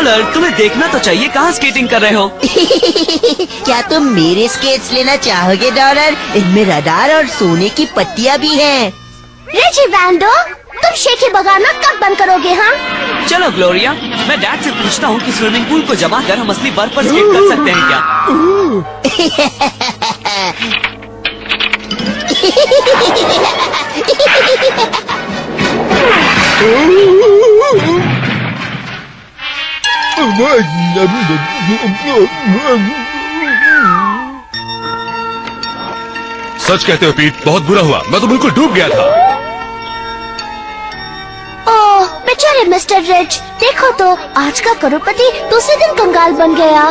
Dollar, तुम्हें देखना तो चाहिए कहाँ स्केटिंग कर रहे हो। क्या तुम मेरे स्केट्स लेना चाहोगे डॉलर? इनमें रडार और सोने की पट्टियाँ भी हैं। रिची वैंडो, तुम शेखी बगाना कब बंद करोगे? हाँ चलो ग्लोरिया, मैं डैड से पूछता हूँ कि स्विमिंग पूल को जमा कर हम असली बर्फ पर स्केट कर सकते हैं क्या? सच कहते हो पीट, बहुत बुरा हुआ, मैं तो बिल्कुल डूब गया था। ओह बेचारे मिस्टर रिच, देखो तो आज का करोड़पति दूसरे दिन कंगाल बन गया।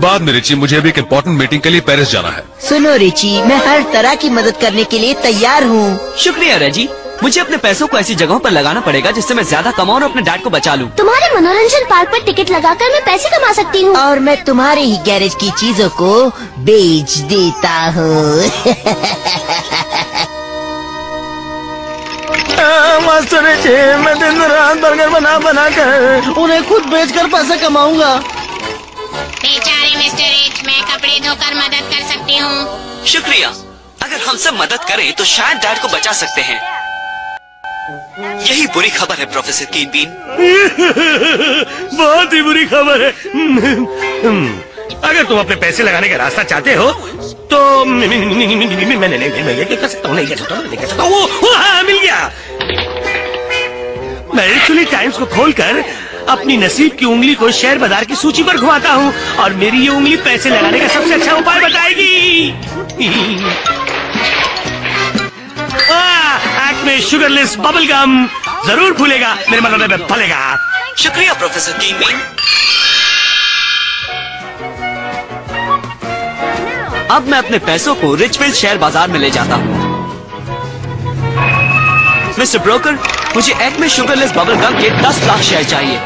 बाद में रिची, मुझे भी एक इम्पोर्टेंट मीटिंग के लिए पेरिस जाना है। सुनो रिची, मैं हर तरह की मदद करने के लिए तैयार हूँ। शुक्रिया रेजी, मुझे अपने पैसों को ऐसी जगहों पर लगाना पड़ेगा जिससे मैं ज्यादा कमाऊं और अपने डैड को बचा लूं। तुम्हारे मनोरंजन पार्क पर टिकट लगाकर मैं पैसे कमा सकती हूँ। और मैं तुम्हारे ही गैरेज की चीजों को बेच देता हूँ। मास्टर रिची, मैं दिन रात बर्गर बना कर उन्हें खुद बेचकर पैसे कमाऊंगा। बेचारे मिस्टर रिच, मैं कपड़े धोकर मदद कर सकती हूँ। शुक्रिया, अगर हम सब मदद करें तो शायद डैड को बचा सकते हैं। यही बुरी खबर है प्रोफेसर कीनबीन। बहुत ही बुरी खबर है। अगर तुम अपने पैसे लगाने का रास्ता चाहते हो तो मैं नहीं कर सकता हूँ। हाँ, मिल गया। मैं एक्चुअली टाइम्स को खोलकर अपनी नसीब की उंगली को शेयर बाजार की सूची पर घुमाता हूँ और मेरी ये उंगली पैसे लगाने का सबसे अच्छा उपाय बताएगी। एक्मे शुगरलेस बबल गम जरूर फूलेगा, मेरे मतलब में फलेगा। शुक्रिया प्रोफेसर कीनबीन। अब मैं अपने पैसों को रिचफील्ड शेयर बाजार में ले जाता हूँ। मिस्टर ब्रोकर, मुझे एक्मे शुगरलेस बबल गम के 10 लाख शेयर चाहिए।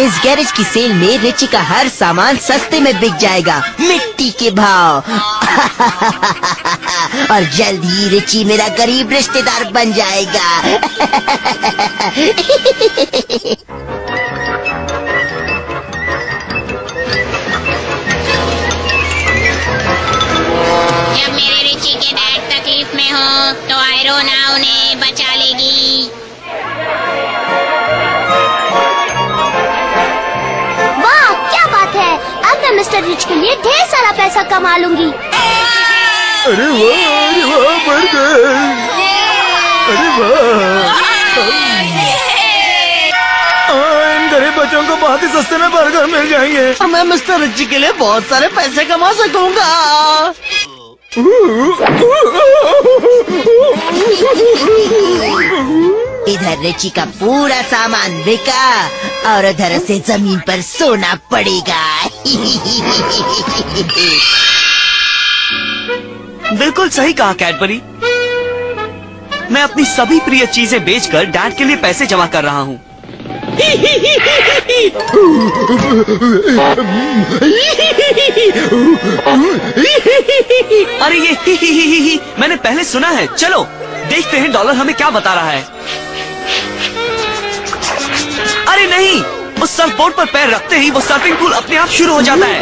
इस गैरेज की सेल में रिची का हर सामान सस्ते में बिक जाएगा, मिट्टी के भाव। और जल्द ही रिची मेरा गरीब रिश्तेदार बन जाएगा। जब मेरे रिची के डैड तकलीफ में हो तो आयरोना उन्हें बचा लेगी। वाह, क्या बात है! अब मैं मिस्टर रिच के लिए ढेर सारा पैसा कमा लूंगी। अरे वाह, बढ़ गए। अरे वाह, इन गरीब बच्चों को बहुत ही सस्ते में बर्गर मिल जाएंगे। मैं मिस्टर रिची के लिए बहुत सारे पैसे कमा सकूंगा। इधर रिची का पूरा सामान बिका और उधर से जमीन पर सोना पड़ेगा। बिल्कुल सही कहा कैडबरी। मैं अपनी सभी प्रिय चीजें बेचकर डैड के लिए पैसे जमा कर रहा हूँ। अरे ये मैंने पहले सुना है। चलो देखते हैं डॉलर हमें क्या बता रहा है। अरे नहीं, उस सर्फबोर्ड पर पैर रखते ही वो सर्फिंग पूल अपने आप शुरू हो जाता है।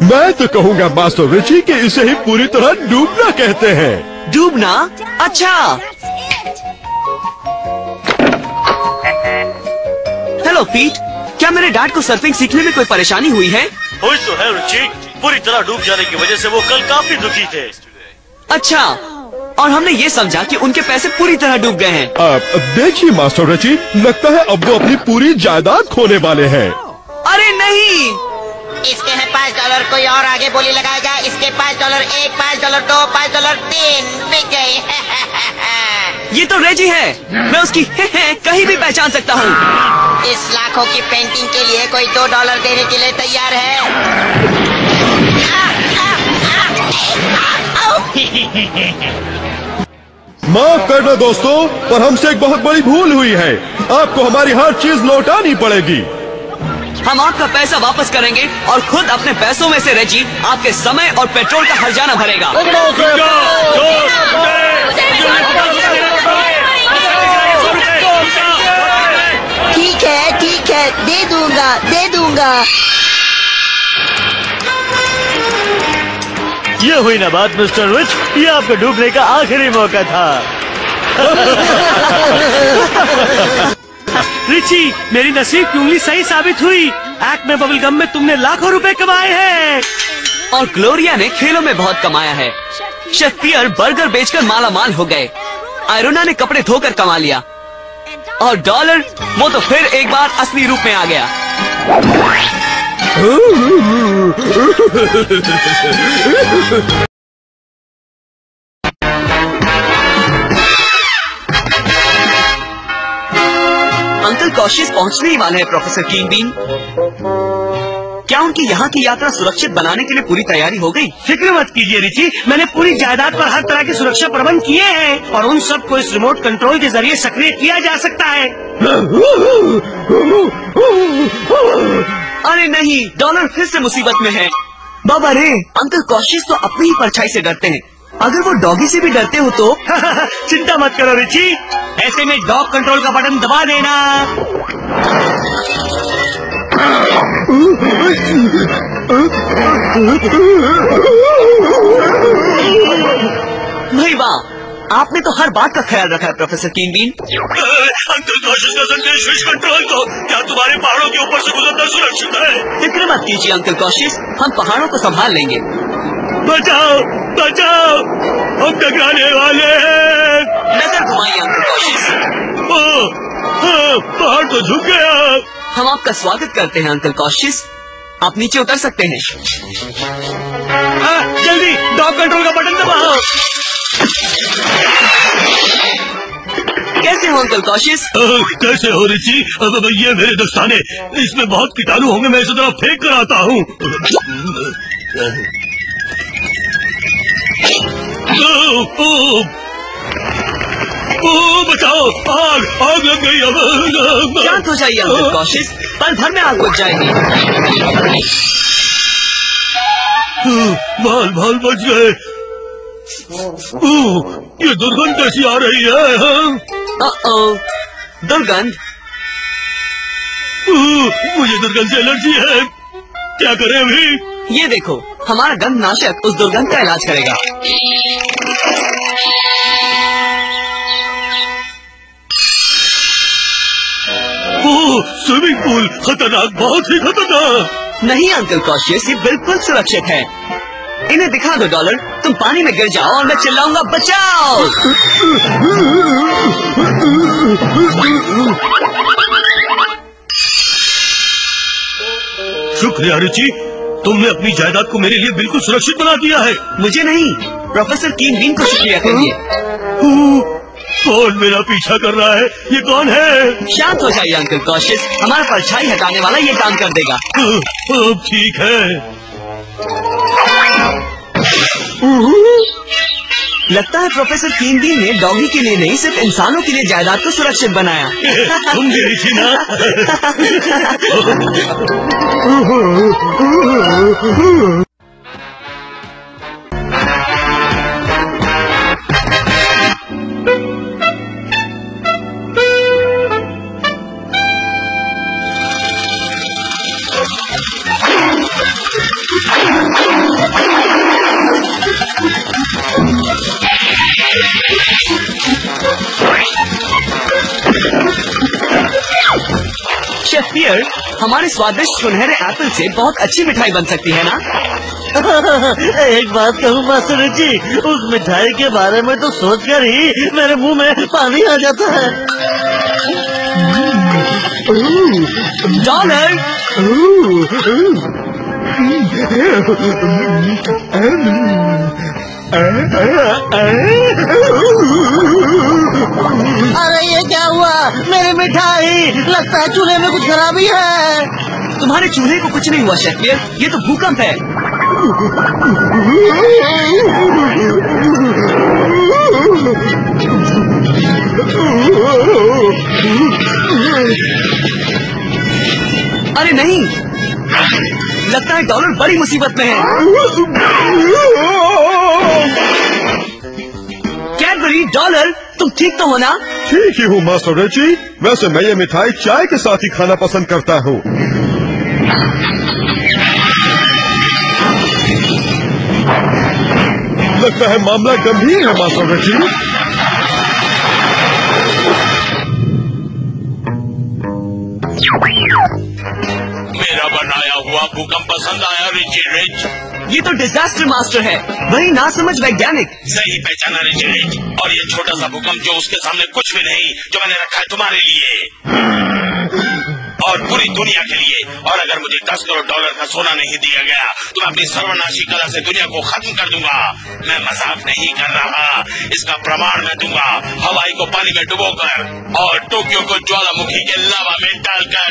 मैं तो कहूँगा मास्टर रिची कि इसे ही पूरी तरह डूबना कहते हैं। डूबना? अच्छा। हेलो पीट, क्या मेरे डैड को सर्फिंग सीखने में कोई परेशानी हुई है? हुई तो है रिची, पूरी तरह डूब जाने की वजह से वो कल काफी दुखी थे। अच्छा, और हमने ये समझा कि उनके पैसे पूरी तरह डूब गए हैं। देखिए मास्टर रिची, लगता है अब वो अपनी पूरी जायदाद खोने वाले हैं। अरे नहीं, इसके हैं $5। कोई और आगे बोली लगाएगा? इसके $5, 1, $5, 2, $5, 3 बिक गए। ये तो रेजी है। मैं उसकी कहीं भी पहचान सकता हूँ। इस लाखों की पेंटिंग के लिए कोई $2 देने के लिए तैयार है? माफ करना दोस्तों, पर हमसे एक बहुत बड़ी भूल हुई है। आपको हमारी हर चीज लौटानी पड़ेगी। हम आपका पैसा वापस करेंगे और खुद अपने पैसों में से रेजी आपके समय और पेट्रोल का हर्जाना भरेगा। ठीक है, दे दूंगा। ये हुई ना बात मिस्टर रिच, ये आपको डूबने का आखिरी मौका था। रिची, मेरी नसीब की उंगली सही साबित हुई। एक्ट में बबल गम में तुमने लाखों रुपए कमाए हैं। और ग्लोरिया ने खेलों में बहुत कमाया है। शेफ पियर बर्गर बेचकर माला माल हो गए। आयरोना ने कपड़े धोकर कमा लिया। और डॉलर, वो तो फिर एक बार असली रूप में आ गया। अंकल कॉशियस पहुंचने ही वाले हैं प्रोफेसर किंग बीन। क्या उनकी यहाँ की यात्रा सुरक्षित बनाने के लिए पूरी तैयारी हो गई? फिक्र मत कीजिए रिची, मैंने पूरी जायदाद पर हर तरह के सुरक्षा प्रबंध किए हैं और उन सब को इस रिमोट कंट्रोल के जरिए सक्रिय किया जा सकता है। अरे नहीं, डॉलर फिर से मुसीबत में है। बाबा रे, अंकल कॉशियस तो अपनी ही परछाई से डरते हैं। अगर वो डॉगी से भी डरते हो तो चिंता मत करो रिची, ऐसे में डॉग कंट्रोल का बटन दबा देना। भाई वाह, आपने तो हर बात का ख्याल रखा है professor king bean. Uncle cautious का संदेश स्विच कंट्रोल को, क्या तुम्हारे पहाड़ों के ऊपर से गुजरना सुरक्षित है? फिक्र मत कीजिए अंकल कॉशियस, हम पहाड़ों को संभाल लेंगे। बचाओ, हम टकराने वाले हैं। नजर घुमाइए अंकल कॉशियस। पहाड़ तो झुक गया। हम आपका स्वागत करते हैं अंकल कॉशियस, आप नीचे उतर सकते हैं। जल्दी डॉग कंट्रोल का बटन दबाओ। कैसे हो अंकल कॉशियस? कैसे हो रिची? ये मेरे दस्ताने, इसमें बहुत कीटाणु होंगे, मैं इसे जरा फेंक कर आता हूँ। बचाओ, आग लग गई। अब शांत हो जाइए अंकल कॉशियस, पल भर में आग बुझ जाएगी। बाल बच गए। ये दुर्गंध कैसी आ रही है? दुर्गंध? मुझे दुर्गंध से एलर्जी है, क्या करें अभी? ये देखो, हमारा गंध नाशक उस दुर्गंध का इलाज करेगा। स्विमिंग पूल खतरनाक, बहुत ही खतरनाक। नहीं अंकल कॉशियस, ये बिल्कुल सुरक्षित है। इन्हें दिखा दो डॉलर, तुम पानी में गिर जाओ और मैं चिल्लाऊंगा बचाओ। शुक्रिया रिची, तुमने अपनी जायदाद को मेरे लिए बिल्कुल सुरक्षित बना दिया है। मुझे नहीं, प्रोफेसर किंग बीन को शुक्रिया कहिए। कौन मेरा पीछा कर रहा है? ये कौन है? शांत हो जाइए अंकल कॉशियस, हमारा परछाई हटाने वाला ये काम कर देगा। अब ठीक है। लगता है प्रोफेसर किंग बीन ने डॉगी के लिए नहीं, सिर्फ इंसानों के लिए जायदाद को सुरक्षित बनाया। तुम भी थी ना? शेफ पियर, हमारे स्वादिष्ट सुनहरे एप्पल से बहुत अच्छी मिठाई बन सकती है ना? एक बात कहूँ मास्टर जी, उस मिठाई के बारे में तो सोचकर ही मेरे मुंह में पानी आ जाता है। डॉलर, अरे ये क्या हुआ? मेरी मिठाई, लगता है चूल्हे में कुछ खराबी है। तुम्हारे चूल्हे को कुछ नहीं हुआ शेक्सपियर, ये तो भूकंप है। अरे नहीं, लगता है डॉलर बड़ी मुसीबत में है। कैडबरी, डॉलर, तुम ठीक तो हो ना? ठीक ही हूँ मास्टर रिची। वैसे मैं ये मिठाई चाय के साथ ही खाना पसंद करता हूँ। लगता है मामला गंभीर है मास्टर रिची। मेरा बनाया हुआ भूकंप पसंद आया रिची रिच? ये तो डिजास्टर मास्टर है, वही नासमझ वैज्ञानिक। सही पहचाना रिची रिच। और ये छोटा सा भूकंप जो उसके सामने कुछ भी नहीं, जो मैंने रखा है तुम्हारे लिए और पूरी दुनिया के लिए। और अगर मुझे 10 करोड़ डॉलर का सोना नहीं दिया गया तो मैं अपनी सर्वनाशी कला से दुनिया को खत्म कर दूंगा। मैं मजाक नहीं कर रहा, इसका प्रमाण मैं दूंगा। हवाई को पानी में डुबोकर और टोक्यो को ज्वालामुखी के लावा में डालकर।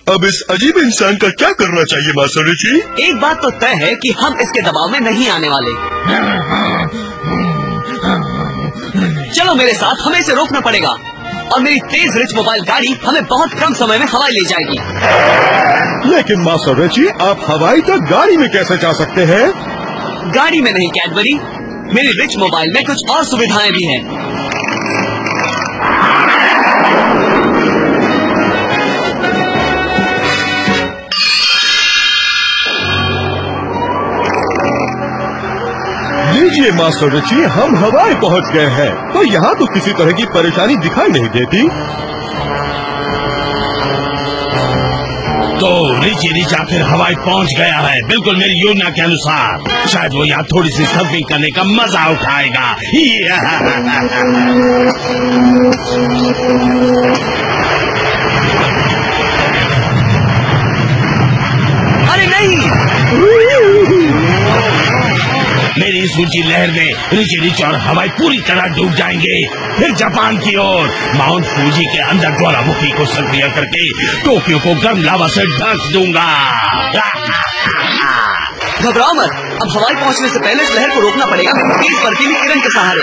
अब इस अजीब इंसान का क्या करना चाहिए मास्टर रिची? एक बात तो तय है कि हम इसके दबाव में नहीं आने वाले। चलो मेरे साथ, हमें इसे रोकना पड़ेगा और मेरी तेज रिच मोबाइल गाड़ी हमें बहुत कम समय में हवाई ले जाएगी। लेकिन मास्टर रिची, आप हवाई तक गाड़ी में कैसे जा सकते हैं? गाड़ी में नहीं कैडबरी, मेरी रिच मोबाइल में कुछ और सुविधाएं भी हैं। लीजिए मास्टर रिची, हम हवाई पहुंच गए हैं। तो यहाँ तो किसी तरह की परेशानी दिखाई नहीं देती। तो रिची रिच आखिर हवाई पहुंच गया है, बिल्कुल मेरी योजना के अनुसार। शायद वो यहाँ थोड़ी सी सर्फिंग करने का मजा उठाएगा। अरे नहीं, मेरी इस ऊंची लहर में रिची रिच और हवाई पूरी तरह डूब जाएंगे। फिर जापान की ओर माउंट फूजी के अंदर ज्वालामुखी को सक्रिय करके टोक्यो को गर्म लावा से ढक दूंगा। घबराओ मत, अब हवाई पहुंचने से पहले इस लहर को रोकना पड़ेगा तेज बर्फीली किरण के सहारे।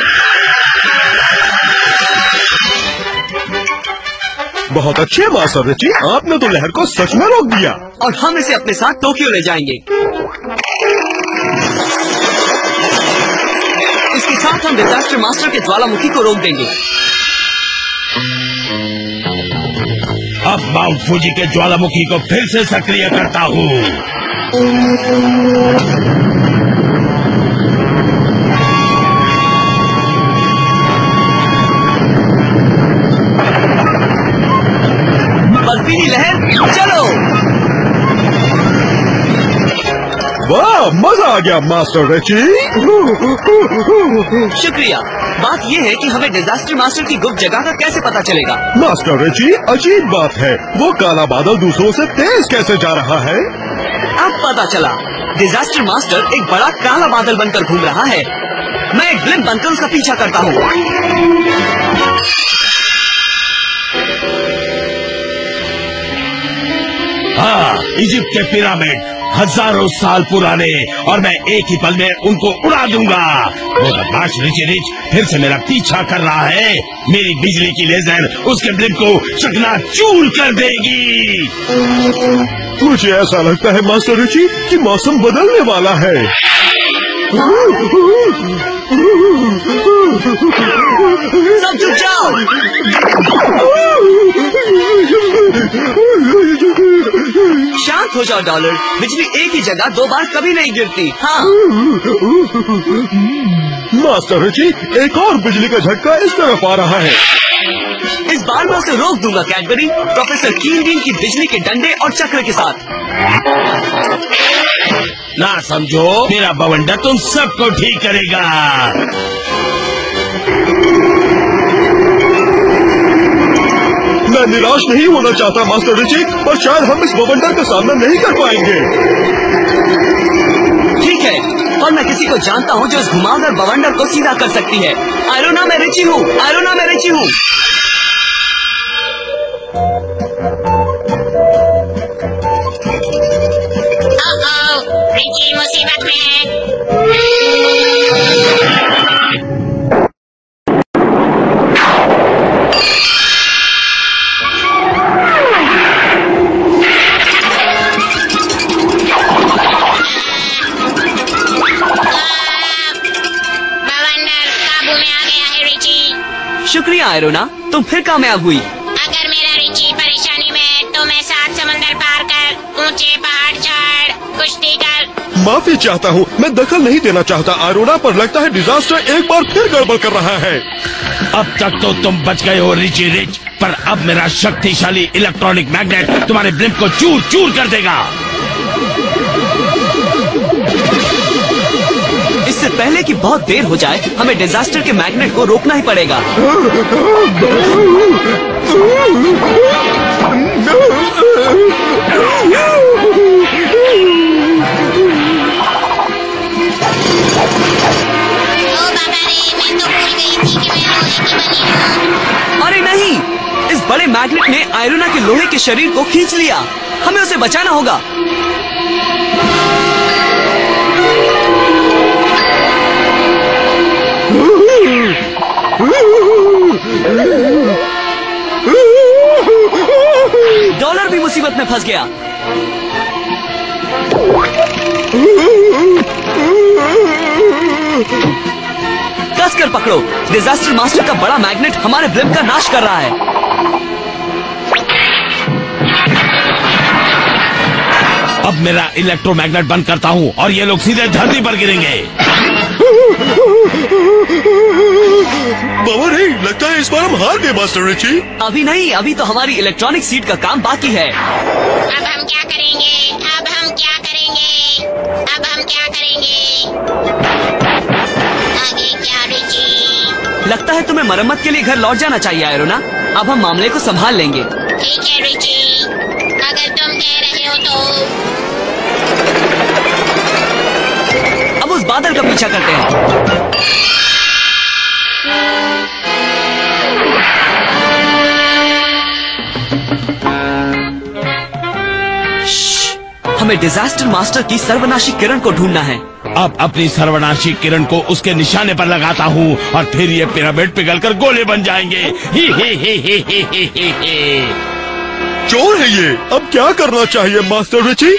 बहुत अच्छे मास्टर रिची, आपने तो लहर को सच में रोक दिया। और हम इसे अपने साथ टोक्यो ले जाएंगे। इसके साथ हम डिजास्टर मास्टर के ज्वालामुखी को रोक देंगे। अब माउंट फूजी के ज्वालामुखी को फिर से सक्रिय करता हूँ। बर्फीली लहर, चलो। वाह, मजा आ गया मास्टर रिची। शुक्रिया। बात ये है कि हमें डिजास्टर मास्टर की गुप्त जगह का कैसे पता चलेगा? मास्टर रिची, अजीब बात है, वो काला बादल दूसरों से तेज कैसे जा रहा है? अब पता चला, डिजास्टर मास्टर एक बड़ा काला बादल बनकर घूम रहा है। मैं एक ब्लिप बनकर उसका पीछा करता हूँ। हाँ, इजिप्ट के पिरामिड हजारों साल पुराने, और मैं एक ही पल में उनको उड़ा दूंगा। वो बदमाश रिची रिच फिर से मेरा पीछा कर रहा है। मेरी बिजली की लेजर उसके ब्लिप को चकनाचूर कर देगी। मुझे ऐसा लगता है मास्टर रिची कि मौसम बदलने वाला है। सब चुप जाओ। शांत हो जाओ डॉलर, बिजली एक ही जगह दो बार कभी नहीं गिरती। हाँ मास्टर रिची, एक और बिजली का झटका इस तरफ आ रहा है। इस बार मैं उसे रोक दूंगा कैडबरी, प्रोफेसर कीनबीन की बिजली के डंडे और चक्र के साथ। ना समझो, मेरा बवंडर तुम सबको ठीक करेगा। मैं मैं निराश नहीं होना चाहता मास्टर रिची, पर शायद हम इस बवंडर का सामना नहीं कर पाएंगे। ठीक है, और मैं किसी को जानता हूँ जो इस घुमावदार बवंडर को सीधा कर सकती है। आयरोना मैं रिची हूँ, आयरोना मैं रिची हूँ। रिची मुसीबत में है। शुक्रिया आयरोना, तुम फिर कामयाब हुई। अगर मेरा रिची परेशानी में तो मैं 7 समंदर पार कर, ऊंचे पहाड़ चढ़, कुश्ती कर। माफी चाहता हूँ, मैं दखल नहीं देना चाहता आयरोना, पर लगता है डिजास्टर एक बार फिर गड़बड़ कर रहा है। अब तक तो तुम बच गए हो रिची रिच, पर अब मेरा शक्तिशाली इलेक्ट्रॉनिक मैग्नेट तुम्हारे ब्लिम्प को चूर चूर कर देगा। इससे पहले कि बहुत देर हो जाए, हमें डिजास्टर के मैग्नेट को रोकना ही पड़ेगा। अरे नहीं, इस बड़े मैग्नेट ने आयरोना के लोहे के शरीर को खींच लिया। हमें उसे बचाना होगा। डॉलर भी मुसीबत में फंस गया। कसकर पकड़ो, डिजास्टर मास्टर का बड़ा मैग्नेट हमारे ब्लिम्प का नाश कर रहा है। अब मेरा इलेक्ट्रोमैग्नेट बंद करता हूँ और ये लोग सीधे धरती पर गिरेंगे। बाबा नहीं, लगता है इस बार हम हार गए मास्टर रिची। अभी नहीं, अभी तो हमारी इलेक्ट्रॉनिक सीट का काम बाकी है। अब हम क्या करेंगे? अब हम क्या करेंगे? अब हम क्या करेंगे? आगे क्या रिची? लगता है तुम्हें मरम्मत के लिए घर लौट जाना चाहिए आयरोना। अब हम मामले को संभाल लेंगे। ठीक है रिची, अगर तुम कह रहे हो तो। अब उस बादल का पीछा करते हैं। हमें डिजास्टर मास्टर की सर्वनाशी किरण को ढूंढना है। अब अपनी सर्वनाशी किरण को उसके निशाने पर लगाता हूँ और फिर ये पिरामिड पिघलकर गोले बन जाएंगे। ही ही ही ही ही ही ही ही। चोर है ये, अब क्या करना चाहिए मास्टर रिची?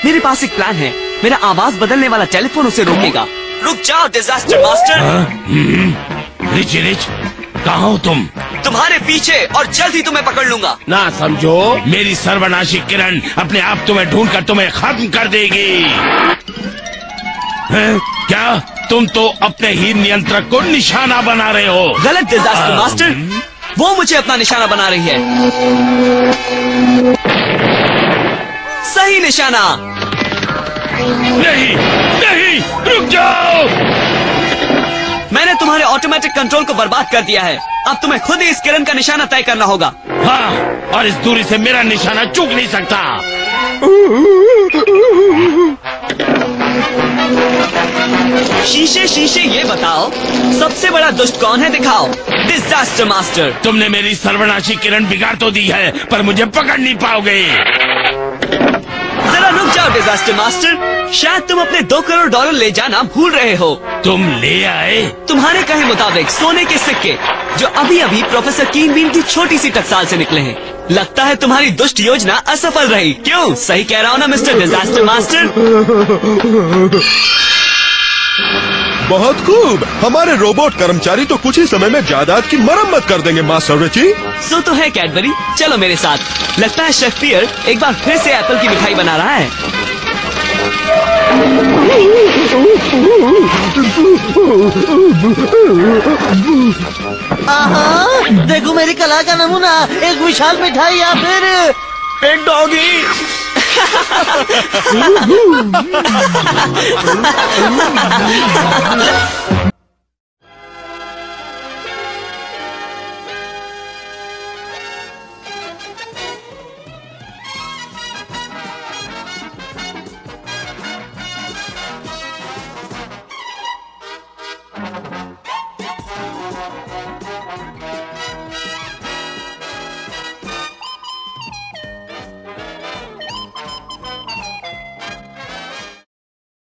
मेरे पास एक प्लान है। मेरा आवाज बदलने वाला टेलीफोन उसे रोकेगा। रुक जाओ डिजास्टर मास्टर। रिची रिच, कहाँ हो तुम? तुम्हारे पीछे, और जल्द ही तुम्हें पकड़ लूंगा। ना समझो, मेरी सर्वनाशी किरण अपने आप तुम्हें ढूंढकर तुम्हें खत्म कर देगी। हैं? क्या तुम तो अपने ही नियंत्रक को निशाना बना रहे हो? गलत डिजास्टर मास्टर, वो मुझे अपना निशाना बना रही है। सही निशाना। नहीं नहीं, रुक जाओ। मैंने तुम्हारे ऑटोमेटिक कंट्रोल को बर्बाद कर दिया है। अब तुम्हें खुद ही इस किरण का निशाना तय करना होगा। हाँ, और इस दूरी से मेरा निशाना चूक नहीं सकता। शीशे शीशे ये बताओ, सबसे बड़ा दुष्ट कौन है? दिखाओ। Disaster master. तुमने मेरी सर्वनाशी किरण बिगाड़ तो दी है, पर मुझे पकड़ नहीं पाओगे। जरा रुक जाओ डिजास्टर मास्टर, शायद तुम अपने 2 करोड़ डॉलर ले जाना भूल रहे हो। तुम ले आए? तुम्हारे कहे मुताबिक सोने के सिक्के, जो अभी अभी प्रोफेसर कीन बीन की छोटी सी टकसाल से निकले हैं। लगता है तुम्हारी दुष्ट योजना असफल रही। क्यों? सही कह रहा हूँ ना मिस्टर डिजास्टर मास्टर? बहुत खूब, हमारे रोबोट कर्मचारी तो कुछ ही समय में जायदाद की मरम्मत कर देंगे मास्टर रिची। सो तो है कैडबरी, चलो मेरे साथ। लगता है शेफ पियर एक बार फिर से एप्पल की मिठाई बना रहा है। आहा, देखो मेरी कला का नमूना, एक विशाल मिठाई या फिर एक डॉगी।